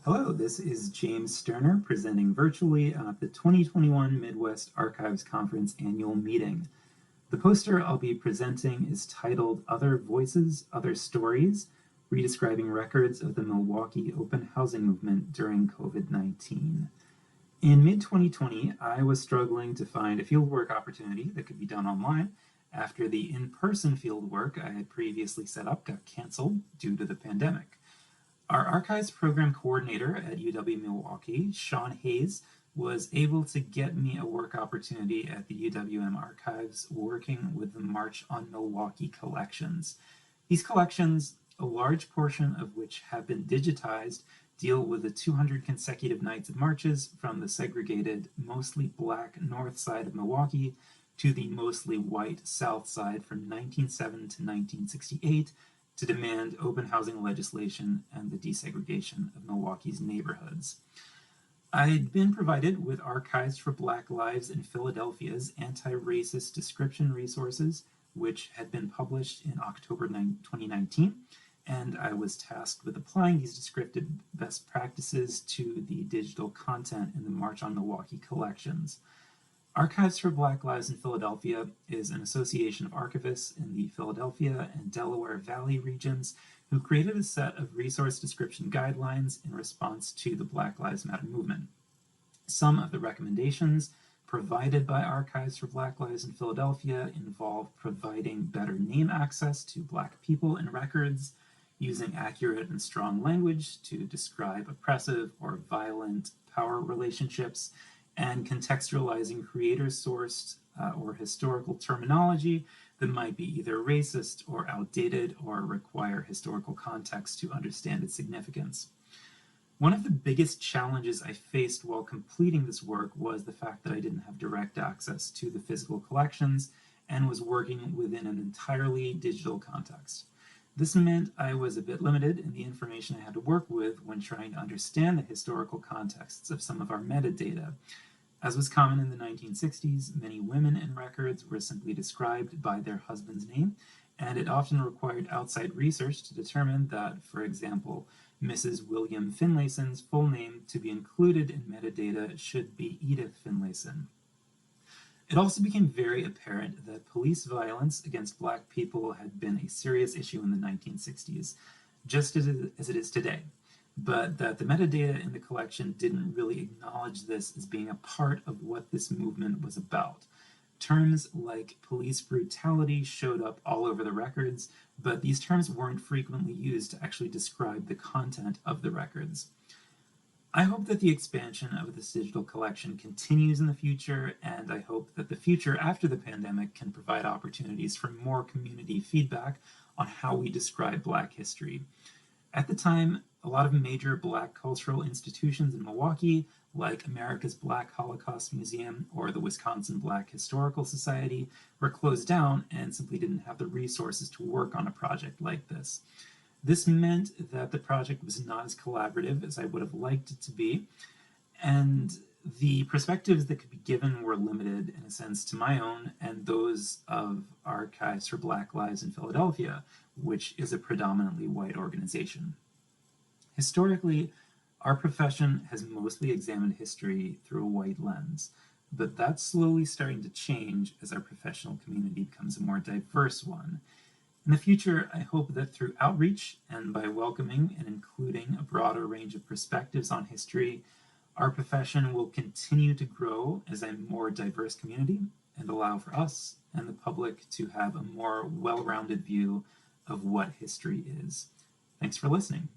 Hello, this is James Sterner presenting virtually at the 2021 Midwest Archives Conference annual meeting. The poster I'll be presenting is titled Other Voices, Other Stories, Redescribing Records of the Milwaukee Open Housing Movement During COVID-19. In mid-2020, I was struggling to find a fieldwork opportunity that could be done online after the in-person fieldwork I had previously set up got canceled due to the pandemic. Our archives program coordinator at UW-Milwaukee, Sean Hayes, was able to get me a work opportunity at the UWM Archives working with the March on Milwaukee collections. These collections, a large portion of which have been digitized, deal with the 200 consecutive nights of marches from the segregated, mostly black north side of Milwaukee to the mostly white south side from 1907 to 1968, to demand open housing legislation and the desegregation of Milwaukee's neighborhoods. I'd been provided with Archives for Black Lives in Philadelphia's anti-racist description resources, which had been published in October 2019, and I was tasked with applying these descriptive best practices to the digital content in the March on Milwaukee collections. Archives for Black Lives in Philadelphia is an association of archivists in the Philadelphia and Delaware Valley regions who created a set of resource description guidelines in response to the Black Lives Matter movement. Some of the recommendations provided by Archives for Black Lives in Philadelphia involve providing better name access to Black people in records, using accurate and strong language to describe oppressive or violent power relationships, and contextualizing creator-sourced or historical terminology that might be either racist or outdated or require historical context to understand its significance. One of the biggest challenges I faced while completing this work was the fact that I didn't have direct access to the physical collections and was working within an entirely digital context. This meant I was a bit limited in the information I had to work with when trying to understand the historical contexts of some of our metadata. As was common in the 1960s, many women in records were simply described by their husband's name, and it often required outside research to determine that, for example, Mrs. William Finlayson's full name to be included in metadata should be Edith Finlayson. It also became very apparent that police violence against Black people had been a serious issue in the 1960s, just as it is today, but that the metadata in the collection didn't really acknowledge this as being a part of what this movement was about. Terms like police brutality showed up all over the records, but these terms weren't frequently used to actually describe the content of the records. I hope that the expansion of this digital collection continues in the future, and I hope that the future after the pandemic can provide opportunities for more community feedback on how we describe Black history. At the time, a lot of major Black cultural institutions in Milwaukee, like America's Black Holocaust Museum or the Wisconsin Black Historical Society, were closed down and simply didn't have the resources to work on a project like this. This meant that the project was not as collaborative as I would have liked it to be, and the perspectives that could be given were limited, in a sense, to my own and those of Archives for Black Lives in Philadelphia, which is a predominantly white organization. Historically, our profession has mostly examined history through a white lens, but that's slowly starting to change as our professional community becomes a more diverse one. In the future, I hope that through outreach and by welcoming and including a broader range of perspectives on history, our profession will continue to grow as a more diverse community and allow for us and the public to have a more well-rounded view of what history is. Thanks for listening.